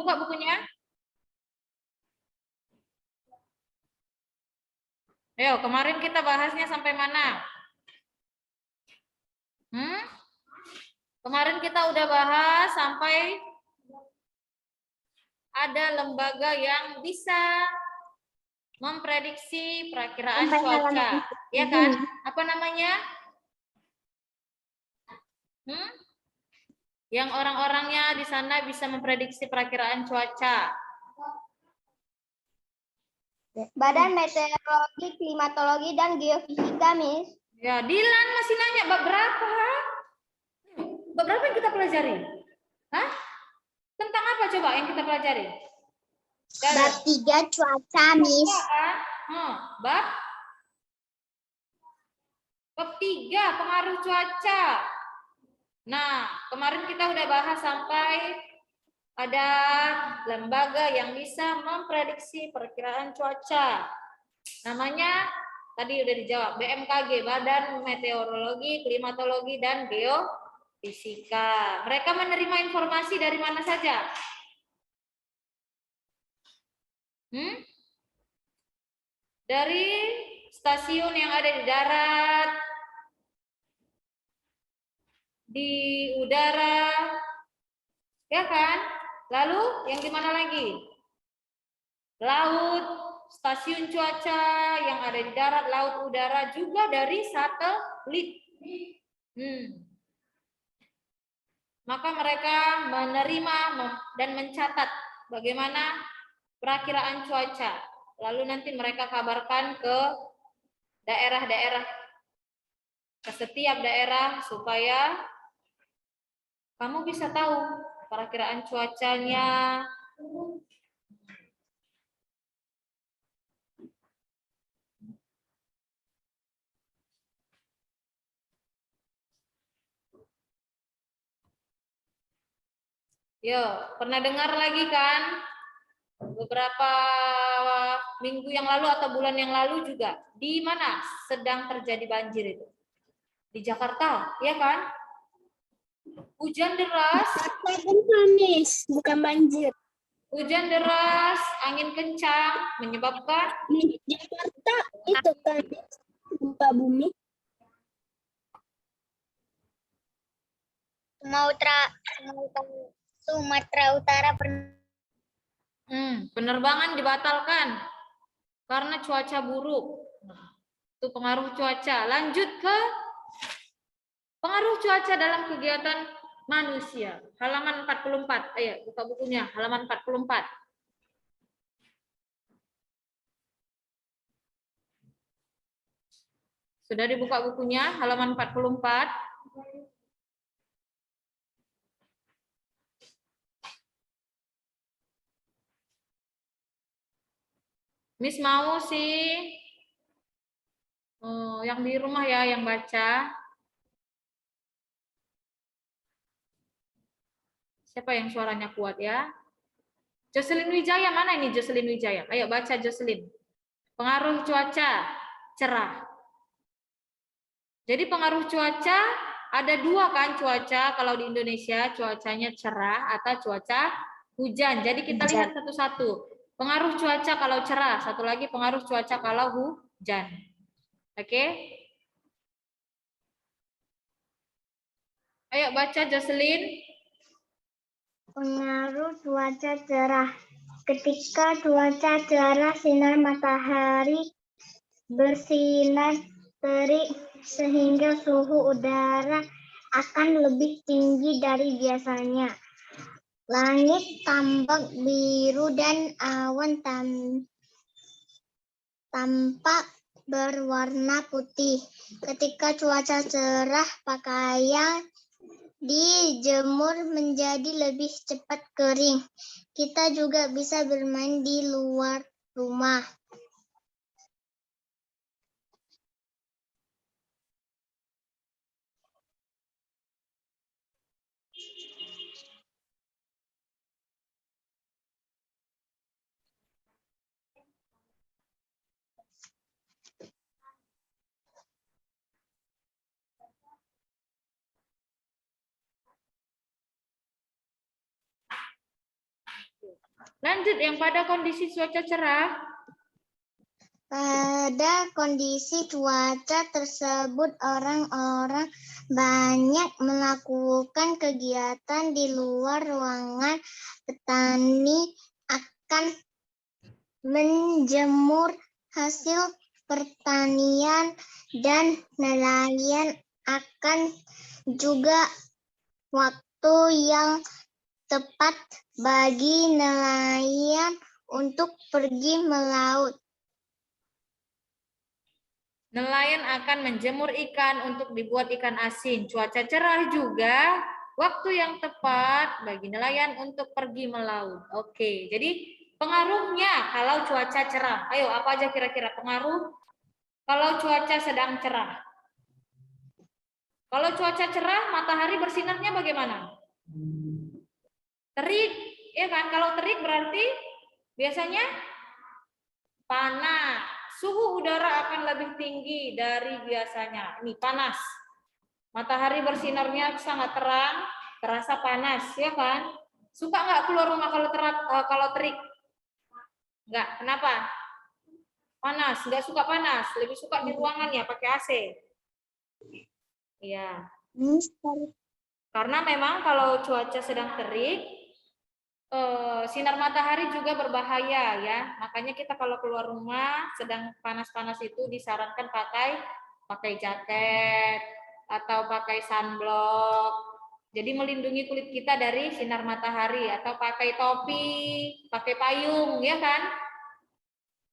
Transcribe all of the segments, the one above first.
Dibuka bukunya. Ayo, kemarin kita bahasnya sampai mana? Kemarin kita udah bahas sampai ada lembaga yang bisa memprediksi perakiraan cuaca. Ya kan? Apa namanya? Yang orang-orangnya di sana bisa memprediksi perakiraan cuaca. Badan Meteorologi, Klimatologi, dan Geofisika, Miss. Ya, Dilan masih nanya bab berapa? Bab berapa yang kita pelajari? Hah? Tentang apa coba yang kita pelajari? Bab 3 cuaca, Miss. Bab 3 pengaruh cuaca. Nah, kemarin kita udah bahas sampai ada lembaga yang bisa memprediksi perkiraan cuaca. Namanya tadi udah dijawab, BMKG, Badan Meteorologi, Klimatologi, dan Geofisika. Mereka menerima informasi dari mana saja? Dari stasiun yang ada di darat, di udara, ya kan? Lalu yang di mana lagi? Laut, stasiun cuaca yang ada di darat, laut, udara, juga dari satelit. Maka mereka menerima dan mencatat bagaimana perakiraan cuaca. Lalu nanti mereka kabarkan ke daerah-daerah, ke setiap daerah supaya kamu bisa tahu perakiraan cuacanya. Yo, pernah dengar lagi kan? Beberapa minggu yang lalu atau bulan yang lalu juga, di mana sedang terjadi banjir itu? Di Jakarta, ya kan? Hujan deras. Bukan banjir. Hujan deras, angin kencang menyebabkan Di Jakarta itu kan gempa bumi. Sumatera Utara penerbangan dibatalkan karena cuaca buruk. Itu pengaruh cuaca. Lanjut ke pengaruh cuaca dalam kegiatan manusia. Halaman 44. Ayo, buka bukunya. Halaman 44. Sudah dibuka bukunya, halaman 44. Miss mau sih yang di rumah ya yang baca. Siapa yang suaranya kuat ya? Jocelyn Wijaya, mana ini Jocelyn Wijaya? Ayo baca Jocelyn. Pengaruh cuaca cerah. Jadi pengaruh cuaca ada dua kan cuaca, kalau di Indonesia cuacanya cerah atau cuaca hujan. Jadi kita lihat satu-satu. Pengaruh cuaca kalau cerah, satu lagi pengaruh cuaca kalau hujan. Oke? Ayo baca Jocelyn. Pengaruh cuaca cerah. Ketika cuaca cerah, sinar matahari bersinar terik sehingga suhu udara akan lebih tinggi dari biasanya. Langit tampak biru dan awan tampak berwarna putih. Ketika cuaca cerah, pakaian dijemur menjadi lebih cepat kering. Kita juga bisa bermain di luar rumah. Lanjut yang pada kondisi cuaca cerah. Pada kondisi cuaca tersebut, orang-orang banyak melakukan kegiatan di luar ruangan. Petani akan menjemur hasil pertanian dan nelayan akan juga waktu yang tepat bagi nelayan untuk pergi melaut. Nelayan akan menjemur ikan untuk dibuat ikan asin. Cuaca cerah juga waktu yang tepat bagi nelayan untuk pergi melaut. Oke, jadi pengaruhnya kalau cuaca cerah. Ayo, apa aja kira-kira pengaruh kalau cuaca sedang cerah? Kalau cuaca cerah, matahari bersinarnya bagaimana? Terik, ya kan? Kalau terik berarti biasanya panas. Suhu udara akan lebih tinggi dari biasanya. Ini panas. Matahari bersinarnya sangat terang, terasa panas, ya kan? Suka nggak keluar rumah kalau terik? Nggak. Kenapa? Panas. Nggak suka panas. Lebih suka di ruangan ya, pakai AC. Iya. Karena memang kalau cuaca sedang terik, sinar matahari juga berbahaya ya. Makanya kita kalau keluar rumah sedang panas-panas itu disarankan pakai jaket atau pakai sunblock. Jadi melindungi kulit kita dari sinar matahari atau pakai topi, pakai payung ya kan.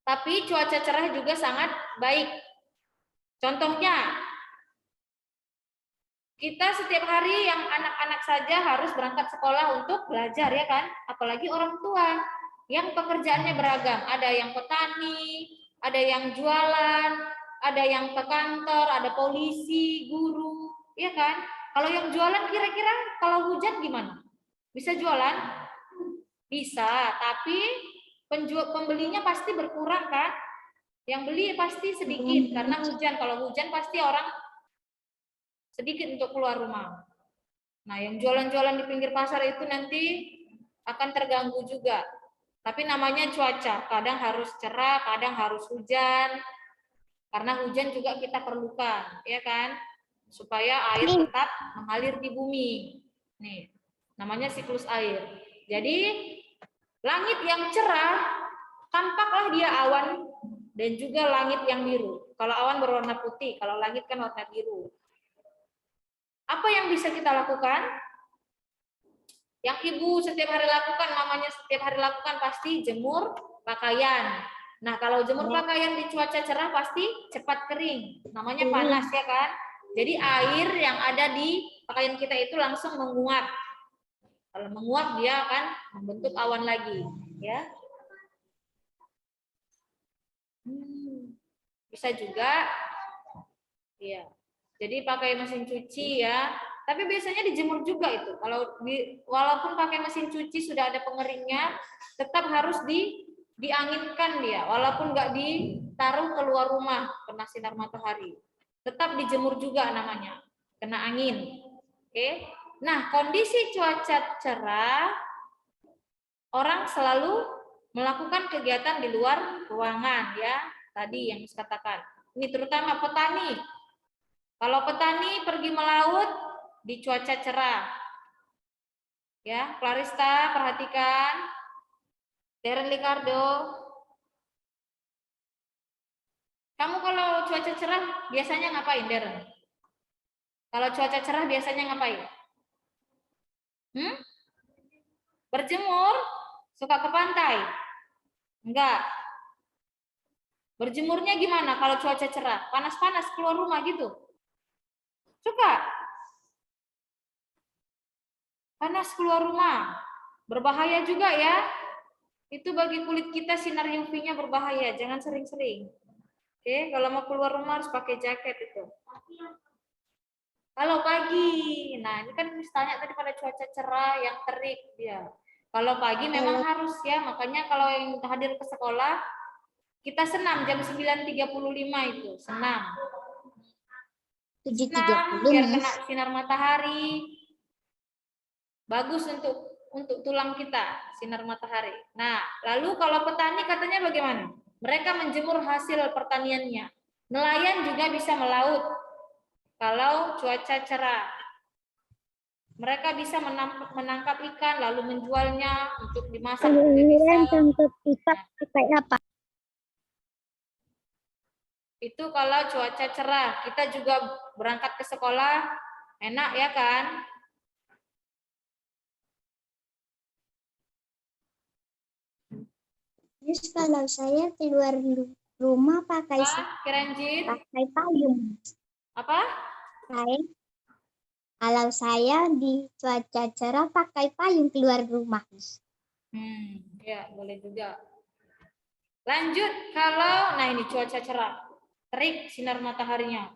Tapi cuaca cerah juga sangat baik. Contohnya kita setiap hari yang anak-anak saja harus berangkat sekolah untuk belajar ya kan, apalagi orang tua yang pekerjaannya beragam, ada yang petani, ada yang jualan, ada yang ke kantor, ada polisi, guru, ya kan? Kalau yang jualan kira-kira kalau hujan gimana? Bisa jualan? Bisa, tapi pembelinya pasti berkurang kan? Yang beli pasti sedikit karena hujan. Kalau hujan pasti orang sedikit untuk keluar rumah. Nah, yang jualan-jualan di pinggir pasar itu nanti akan terganggu juga. Tapi namanya cuaca, kadang harus cerah, kadang harus hujan. Karena hujan juga kita perlukan, ya kan? Supaya air tetap mengalir di bumi. Nih, namanya siklus air. Jadi, langit yang cerah, tampaklah dia awan dan juga langit yang biru. Kalau awan berwarna putih, kalau langit kan warna biru. Apa yang bisa kita lakukan? Yang ibu setiap hari lakukan, mamanya setiap hari lakukan pasti jemur pakaian. Nah, kalau jemur pakaian di cuaca cerah pasti cepat kering. Namanya panas ya kan? Jadi air yang ada di pakaian kita itu langsung menguap. Kalau menguap dia akan membentuk awan lagi, ya. Bisa juga, ya. Jadi pakai mesin cuci ya. Tapi biasanya dijemur juga itu. Kalau walaupun pakai mesin cuci sudah ada pengeringnya, tetap harus dianginkan dia. Walaupun nggak ditaruh keluar rumah kena sinar matahari, tetap dijemur juga namanya, kena angin. Oke. Nah, kondisi cuaca cerah, orang selalu melakukan kegiatan di luar ruangan ya. Tadi yang saya katakan. Ini terutama petani. Kalau petani pergi melaut di cuaca cerah. Ya, Clarista perhatikan. Darren Ricardo. Kamu kalau cuaca cerah biasanya ngapain, Darren? Kalau cuaca cerah biasanya ngapain? Berjemur? Suka ke pantai? Enggak. Berjemurnya gimana kalau cuaca cerah? Panas-panas keluar rumah gitu? Suka? Panas keluar rumah. Berbahaya juga ya. Itu bagi kulit kita sinar UV-nya berbahaya. Jangan sering-sering. Oke, kalau mau keluar rumah harus pakai jaket itu. Kalau pagi, nah ini kan misalnya tadi pada cuaca cerah yang terik dia. Kalau pagi memang harus ya, makanya kalau yang hadir ke sekolah kita senam jam 9.35 itu, senam. Senam biar kena sinar matahari. Bagus untuk untuk tulang kita, sinar matahari. Nah, lalu kalau petani katanya bagaimana? Mereka menjemur hasil pertaniannya. Nelayan juga bisa melaut kalau cuaca cerah. Mereka bisa menangkap ikan lalu menjualnya untuk dimasak juga bisa. Kalian tangkap ikan pakai apa? Itu kalau cuaca cerah. Kita juga berangkat ke sekolah, enak ya kan? Terus kalau saya keluar rumah pakai Kerenjit? payung. Apa? Kalau saya di cuaca cerah pakai payung keluar rumah. Ya boleh juga. Lanjut kalau, nah ini cuaca cerah, terik sinar mataharinya.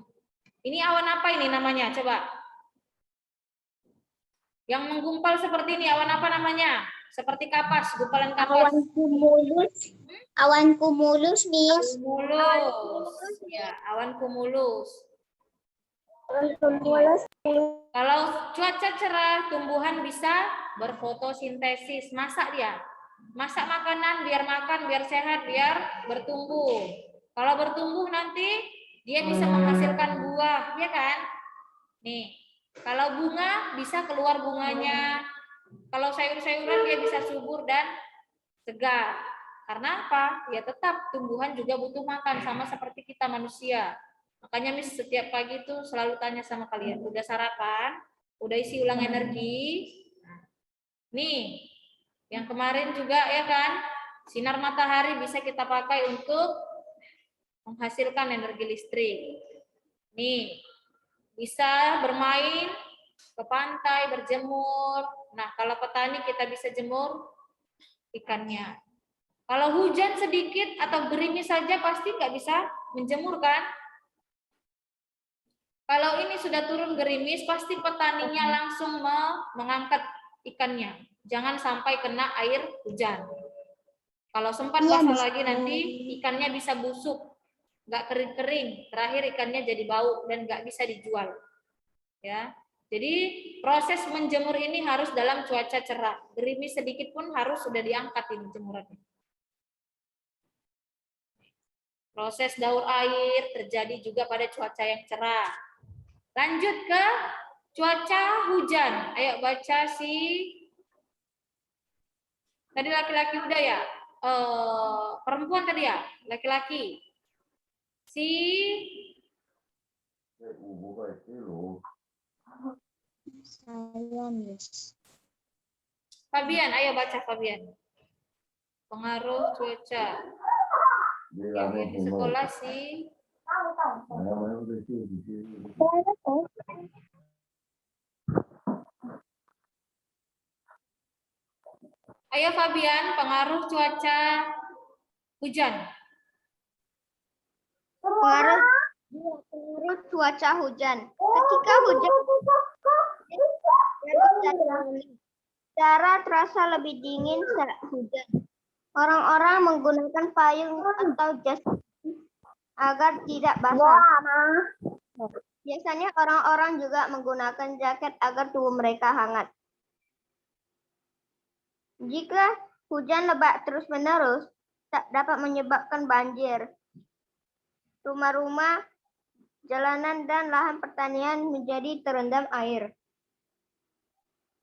Ini awan apa ini namanya? Coba. Yang menggumpal seperti ini, awan apa namanya? Seperti kapas, gumpalan kapas. Awan cumulus. Awan cumulus, Miss. Cumulus. Ya, awan cumulus. Awan cumulus. Kalau cuaca cerah, tumbuhan bisa berfotosintesis. Masak dia. Masak makanan biar makan, biar sehat, biar bertumbuh. Kalau bertumbuh nanti dia bisa menghasilkan buah, ya kan? Nih, kalau bunga bisa keluar bunganya. Kalau sayur-sayuran dia bisa subur dan segar. Karena apa? Ya tetap tumbuhan juga butuh makan sama seperti kita manusia. Makanya Miss setiap pagi tuh selalu tanya sama kalian, udah sarapan? Udah isi ulang energi? Nih, yang kemarin juga ya kan, sinar matahari bisa kita pakai untuk menghasilkan energi listrik. Nih, bisa bermain ke pantai, berjemur. Nah, kalau petani kita bisa jemur ikannya. Kalau hujan sedikit atau gerimis saja pasti nggak bisa menjemur kan? Kalau ini sudah turun gerimis, pasti petaninya langsung mengangkat ikannya. Jangan sampai kena air hujan. Kalau sempat basah lagi nanti ikannya bisa busuk, nggak kering-kering. Terakhir ikannya jadi bau dan nggak bisa dijual. Ya, jadi proses menjemur ini harus dalam cuaca cerah. Gerimis sedikit pun harus sudah diangkat ini jemurannya. Proses daur air terjadi juga pada cuaca yang cerah. Lanjut ke cuaca hujan. Ayo baca tadi laki-laki udah ya? Perempuan tadi ya? Laki-laki. Fabian, ayo baca Fabian. Pengaruh cuaca. Yang di sekolah sih. Ayo Fabian, pengaruh cuaca hujan. Pengaruh cuaca hujan. Ketika hujan, udara terasa lebih dingin saat hujan. Orang-orang menggunakan payung atau jas agar tidak basah. Biasanya orang-orang juga menggunakan jaket agar tubuh mereka hangat. Jika hujan lebat terus-menerus, tak dapat menyebabkan banjir. Rumah-rumah, jalanan, dan lahan pertanian menjadi terendam air.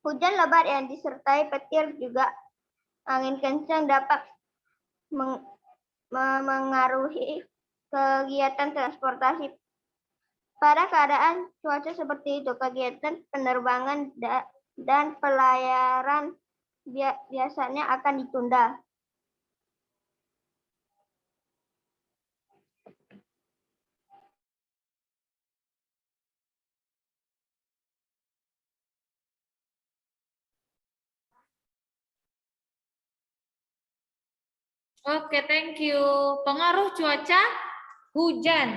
Hujan lebat yang disertai petir juga angin kencang dapat mengaruhi kegiatan transportasi. Pada keadaan cuaca seperti itu, kegiatan penerbangan dan pelayaran biasanya akan ditunda. Oke, thank you. Pengaruh cuaca hujan.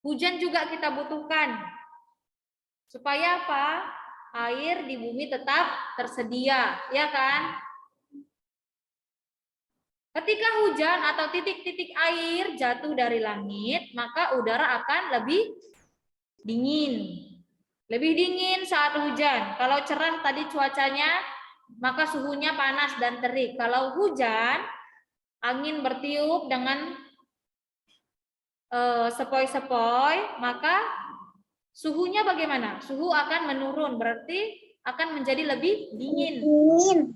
Hujan juga kita butuhkan. Supaya apa? Air di bumi tetap tersedia, ya kan? Ketika hujan atau titik-titik air jatuh dari langit, maka udara akan lebih dingin. Lebih dingin saat hujan. Kalau cerah tadi cuacanya maka suhunya panas dan terik. Kalau hujan, angin bertiup dengan sepoi-sepoi, maka suhunya bagaimana? Suhu akan menurun, berarti akan menjadi lebih dingin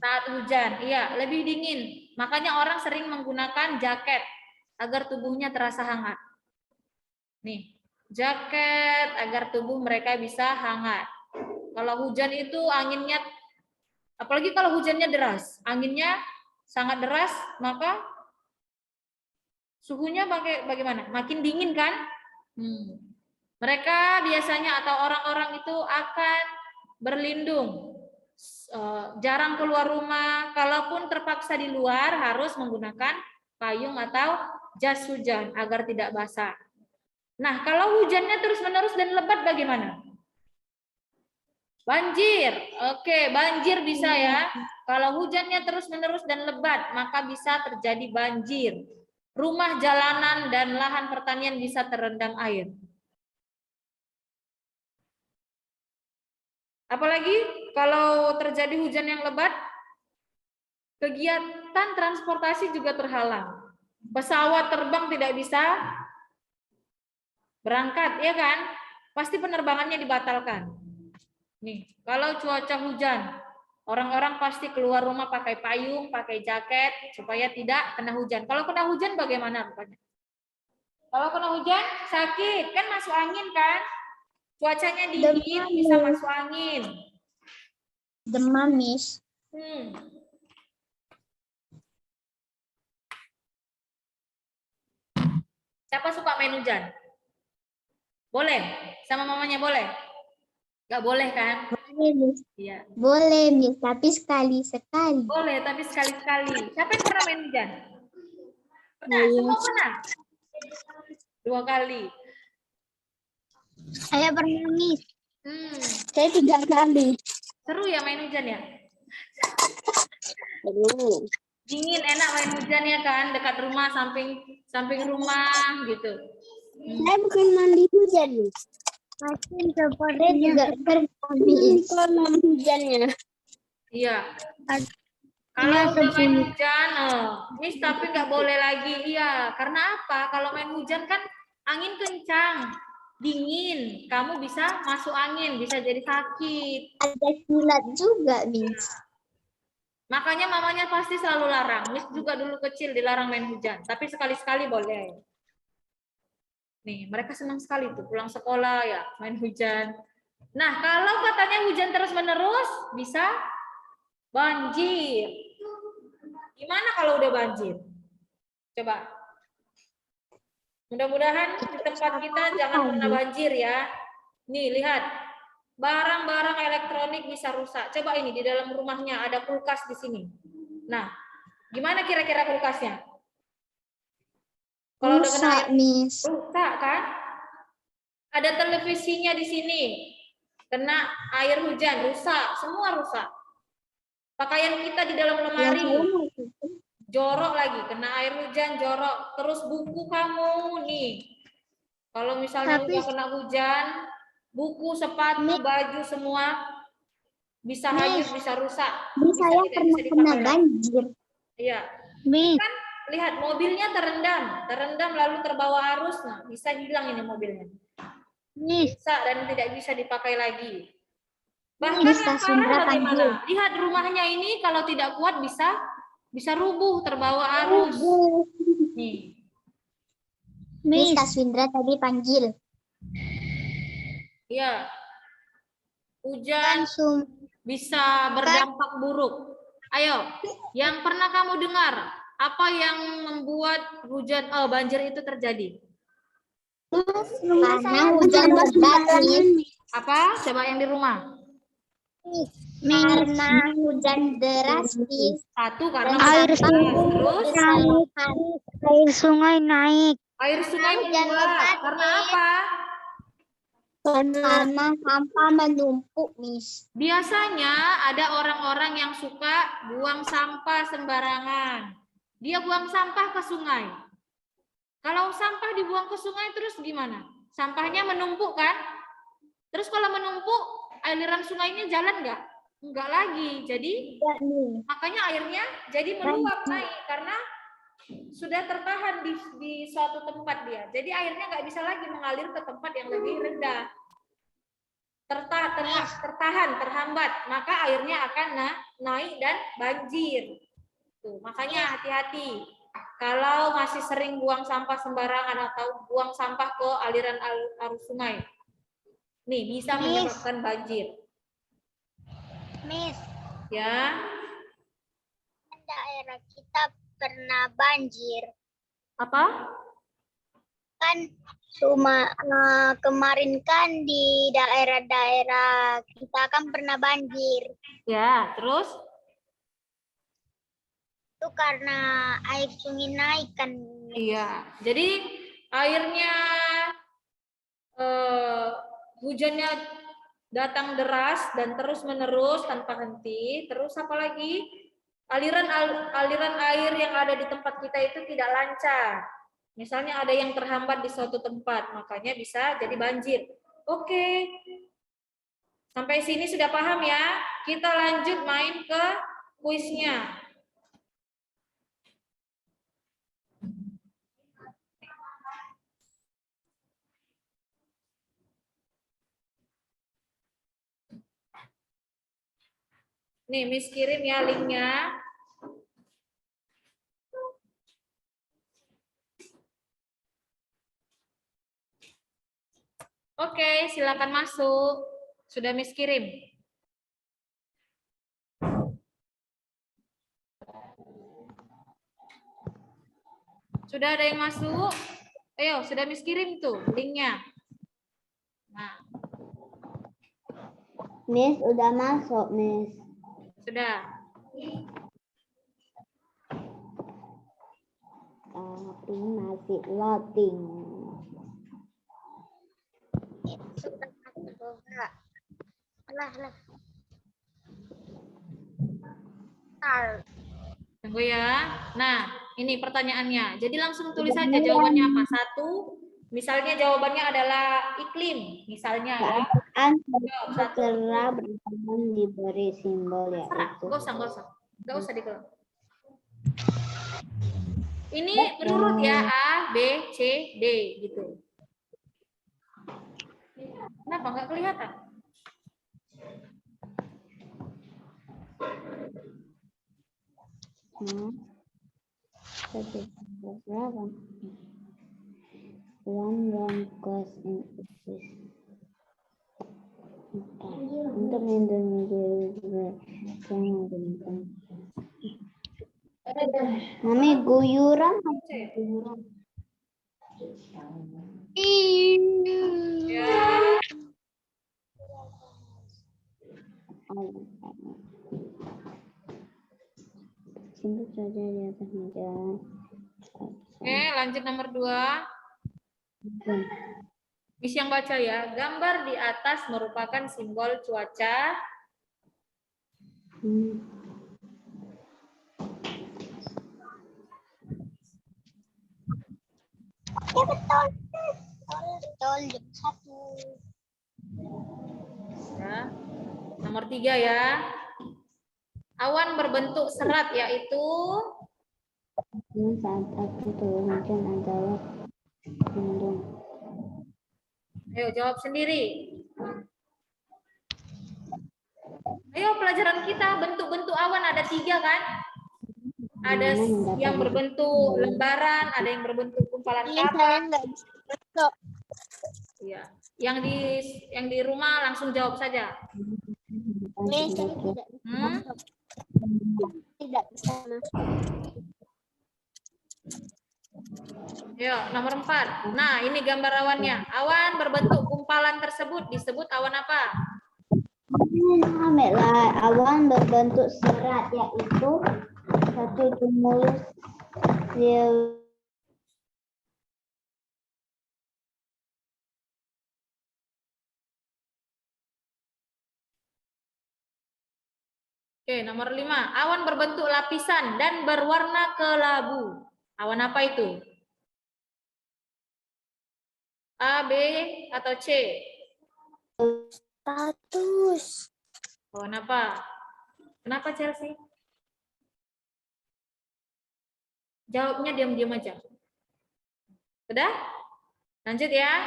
saat hujan. Iya, lebih dingin. Makanya orang sering menggunakan jaket agar tubuhnya terasa hangat. Nih, jaket agar tubuh mereka bisa hangat. Kalau hujan itu anginnya, apalagi kalau hujannya deras, anginnya sangat deras, maka suhunya bagaimana? Makin dingin kan? Mereka biasanya atau orang-orang itu akan berlindung, jarang keluar rumah. Kalaupun terpaksa di luar harus menggunakan payung atau jas hujan agar tidak basah. Nah, kalau hujannya terus-menerus dan lebat bagaimana? Banjir. Oke, banjir bisa ya. Kalau hujannya terus-menerus dan lebat, maka bisa terjadi banjir. Rumah, jalanan, dan lahan pertanian bisa terendam air. Apalagi kalau terjadi hujan yang lebat, kegiatan transportasi juga terhalang. Pesawat terbang tidak bisa berangkat, ya kan? Pasti penerbangannya dibatalkan. Nih, kalau cuaca hujan, orang-orang pasti keluar rumah pakai payung, pakai jaket supaya tidak kena hujan. Kalau kena hujan bagaimana rupanya? Kalau kena hujan sakit, kan masuk angin kan? Cuacanya dingin, bisa masuk angin. Demam, Miss. Siapa suka main hujan? Boleh? Sama mamanya boleh? Gak boleh kan? Boleh, Miss. Iya. Boleh, Miss. Tapi sekali-sekali. Boleh, tapi sekali-sekali. Siapa yang pernah main hujan? Pernah? Semua pernah? 2 kali. Saya pernah, Miss. Saya 3 kali. Seru ya main hujan ya? Seru. Dingin, enak main hujan ya kan? Dekat rumah, samping rumah gitu. Saya bukan mandi hujan, Miss. Masih sepertinya juga Kolam hujannya. Iya. Kalau udah main hujan, Miss tapi nggak boleh lagi. Iya, karena apa? Kalau main hujan kan angin kencang, dingin. Kamu bisa masuk angin, bisa jadi sakit. ada kilat juga, Miss. Makanya mamanya pasti selalu larang. Miss juga dulu kecil dilarang main hujan, tapi sekali-sekali boleh. Nih, mereka senang sekali tuh pulang sekolah ya main hujan. Nah, kalau katanya hujan terus-menerus bisa banjir. Gimana kalau udah banjir? Coba. Mudah-mudahan di tempat kita jangan pernah banjir ya. Nih, lihat. Barang-barang elektronik bisa rusak. Coba ini di dalam rumahnya ada kulkas di sini. Nah, gimana kira-kira kulkasnya? Kalau udah kena Rusak, Miss. rusak kan? Ada televisinya di sini. Kena air hujan, rusak, semua rusak. Pakaian kita di dalam lemari jorok lagi, kena air hujan jorok. Terus buku kamu nih. Kalau misalnya udah kena hujan, buku, sepatu, baju semua bisa hanyut, bisa rusak. Saya pernah kena banjir. Iya. Miss. Kan lihat mobilnya terendam lalu terbawa arus, nah bisa hilang ini mobilnya. Bisa dan tidak bisa dipakai lagi. Bahkan yang parah bagaimana? Lihat rumahnya ini kalau tidak kuat bisa rubuh terbawa arus. Nih. Miss Kaswindra tadi panggil. Iya. Hujan bisa berdampak buruk. Ayo, yang pernah kamu dengar apa yang membuat hujan banjir itu terjadi? Karena hujan lebat, Miss. Apa? Coba yang di rumah. Karena hujan deras, Miss. Satu karena Air hujan deras. Terus air sungai naik. air sungai menguap. Karena apa? Karena sampah menumpuk, Miss. Biasanya ada orang-orang yang suka buang sampah sembarangan. Dia buang sampah ke sungai. Kalau sampah dibuang ke sungai terus gimana? Sampahnya menumpuk kan? Terus kalau menumpuk, aliran sungainya jalan nggak? Enggak lagi. Jadi makanya airnya jadi meluap naik karena sudah tertahan di suatu tempat dia. Jadi airnya nggak bisa lagi mengalir ke tempat yang lebih rendah. Tertahan, terhambat, maka airnya akan naik dan banjir. Tuh, makanya hati-hati. Kalau masih sering buang sampah sembarangan atau buang sampah ke aliran arus sungai, nih bisa menyebabkan banjir. Miss, Ya, daerah kita pernah banjir. apa? Kan kemarin kan di daerah-daerah kita kan pernah banjir. Ya, terus? Itu karena air sungai naik kan. Iya, jadi airnya hujannya datang deras dan terus menerus tanpa henti. Terus apa lagi? Aliran air yang ada di tempat kita itu tidak lancar. Misalnya ada yang terhambat di suatu tempat, makanya bisa jadi banjir. Oke. Sampai sini sudah paham ya? Kita lanjut main ke kuisnya. Nih, Miss kirim ya linknya. Oke, silakan masuk. Sudah Miss kirim. Sudah ada yang masuk? Ayo, sudah Miss kirim tuh linknya. Nah, Miss udah masuk, Miss. sudah. Tapi masih loading. Tunggu ya. Nah, ini pertanyaannya. Jadi langsung tulis saja jawabannya apa. Satu, misalnya jawabannya adalah iklim, misalnya ya. Segera berkembang diberi simbol yaitu. Nggak usah dikeluarkan. Ini menurut ya A, B, C, D gitu. Kenapa nggak kelihatan? Berapa? One cost in office. Untuk Indonesia Mami guyuran. Ya. Simpel saja di atas meja. Oke, lanjut nomor 2. Miss yang baca ya. Gambar di atas merupakan simbol cuaca. Ya betul. Betul, jam 1. Ya. Nomor 3 ya. Awan berbentuk serat yaitu Saat aku turun hujan adalah mendung. ayo jawab sendiri. Ayo pelajaran kita bentuk-bentuk awan ada 3 kan? Ada yang berbentuk lembaran, ada yang berbentuk kumpalan kapas. Iya. Yang di rumah langsung jawab saja. Tidak bisa masuk. Yo, nomor 4. Nah, ini gambar awannya. Awan berbentuk kumpalan tersebut disebut awan apa? Awan berbentuk serat yaitu satu cumulus Oke, nomor 5. Awan berbentuk lapisan dan berwarna kelabu. Awan apa itu? A, B, atau C? Status. Pohon apa? Kenapa Chelsea? Jawabnya diam-diam aja. Udah? Lanjut ya.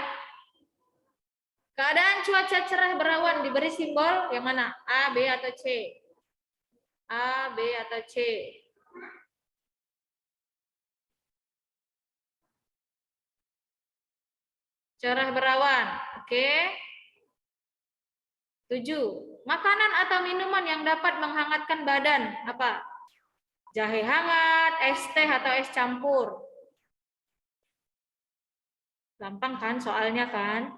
Keadaan cuaca cerah berawan diberi simbol yang mana? A, B, atau C? A, B, atau C? Cerah berawan. Oke. 7. Makanan atau minuman yang dapat menghangatkan badan. Apa? Jahe hangat, es teh, atau es campur. Gampang kan soalnya kan?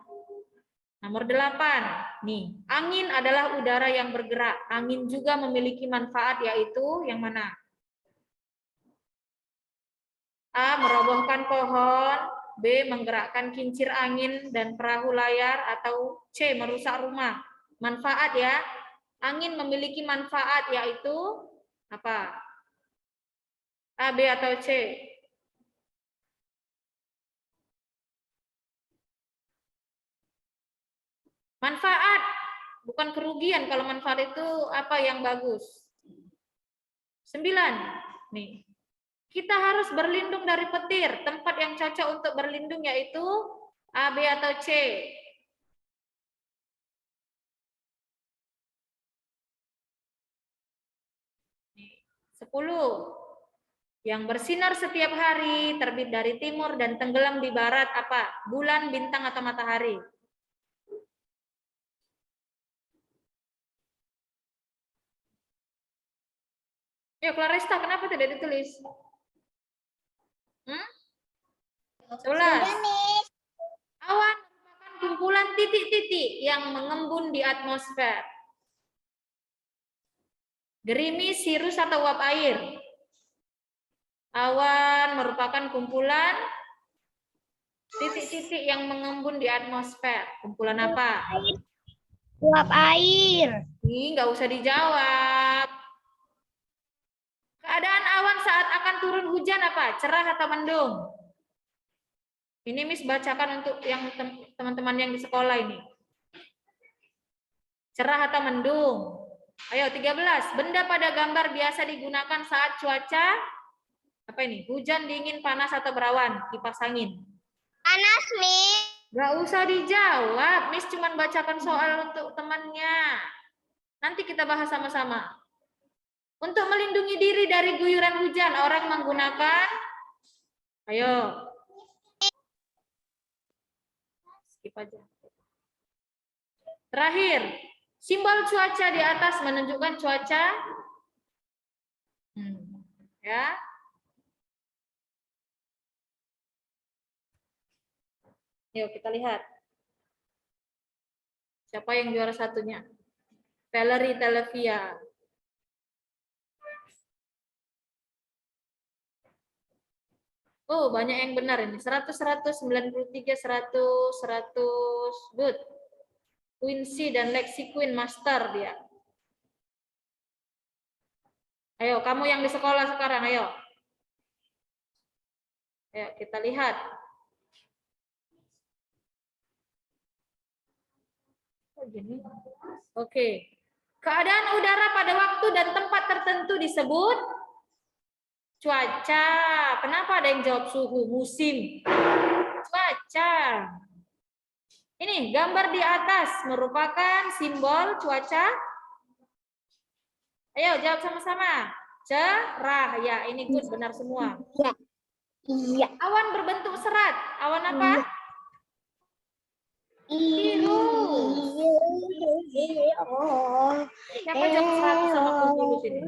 Nomor 8. Nih, angin adalah udara yang bergerak. Angin juga memiliki manfaat, yaitu yang mana? A. Merobohkan pohon. B. Menggerakkan kincir angin dan perahu layar. Atau C. Merusak rumah. Manfaat ya. Angin memiliki manfaat, yaitu apa? A, B, atau C? Manfaat, bukan kerugian. Kalau manfaat itu apa yang bagus? 9. Nih, kita harus berlindung dari petir. Tempat yang cocok untuk berlindung yaitu A, B, atau C? 10. Yang bersinar setiap hari, terbit dari timur dan tenggelam di barat, apa? Bulan, bintang, atau matahari? Yuk, Claresta, kenapa tidak ditulis? 11. Awan merupakan kumpulan titik-titik yang mengembun di atmosfer. Gerimis, sirus, atau uap air? Awan merupakan kumpulan titik-titik yang mengembun di atmosfer. Kumpulan apa? Uap air. Ih, nggak usah dijawab. Keadaan awan saat akan turun hujan apa? Cerah atau mendung? Ini Miss bacakan untuk yang teman-teman yang di sekolah ini. Cerah atau mendung? Ayo, 13. Benda pada gambar biasa digunakan saat cuaca apa ini? Hujan, dingin, panas, atau berawan? Kipas angin. Panas, Miss. Gak usah dijawab. Miss cuma bacakan soal untuk temannya. Nanti kita bahas sama-sama. Untuk melindungi diri dari guyuran hujan, orang menggunakan, ayo, skip aja. Terakhir, simbol cuaca di atas menunjukkan cuaca, ya. Yuk kita lihat. Siapa yang juara satunya? Valerie Televia. Oh, banyak yang benar ini. 100, 100, 93, 100, 100. Good. Quincy dan Lexi Queen master dia. Ayo, kamu yang di sekolah sekarang, ayo. Ayo, kita lihat. Oh, gini. Oke. Keadaan udara pada waktu dan tempat tertentu disebut cuaca. Kenapa ada yang jawab suhu? Musim. Cuaca. Ini gambar di atas merupakan simbol cuaca. Ayo jawab sama-sama. Cerah. Ya, ini good, benar semua. Iya. Awan berbentuk serat. Awan apa? Cirrus. Siapa jawab 100 sama cirrus ini?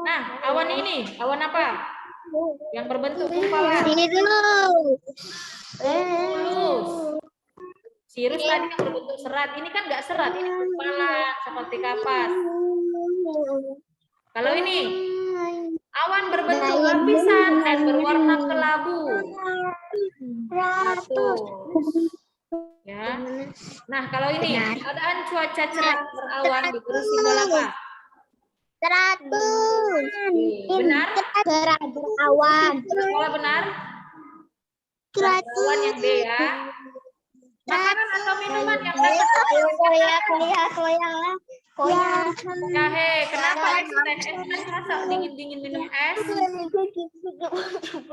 Nah, awan ini, awan apa? Yang berbentuk gumpalan. Cirrus. Cirrus tadi yang berbentuk serat. Ini kan nggak serat, ini gumpalan seperti kapas. Kalau ini, awan berbentuk lapisan dan berwarna kelabu. Satu. Ya. Nah, kalau ini, keadaan cuaca cerah berawan diberi simbol apa? 100. Benar? Cerah berawan. Sekolah benar? Cerah berawan yang B ya. Makanan atau minuman yang dapat Koyak. Koya. Jahe. Kenapa es teh? Es teh masa dingin-dingin minum es?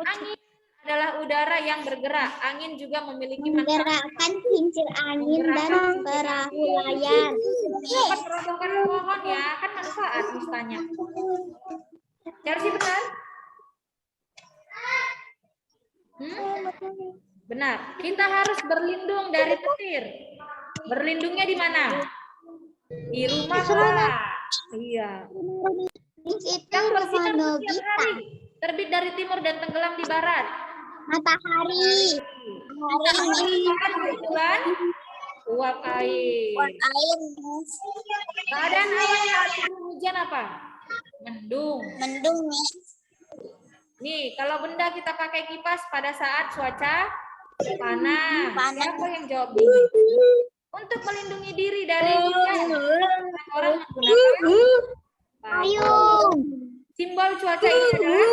Angin adalah udara yang bergerak. Angin juga memiliki manfaat. Menggerakkan kincir angin dan perahu layar. Bukan merobohkan pohon ya, kan manfaat mustanya. Chelsea benar? Benar. Kita harus berlindung dari petir. Berlindungnya di mana? Di rumah lah. Iya. Yang bersinar setiap hari. Terbit dari timur dan tenggelam di barat. Matahari. Bulan uap air. Keadaan awalnya hujan apa? Mendung. Mendung. Nih, kalau benda kita pakai kipas pada saat cuaca panas. Siapa yang jawab ini? Untuk melindungi diri dari hujan, orang menggunakan payung. Simbol cuaca ini adalah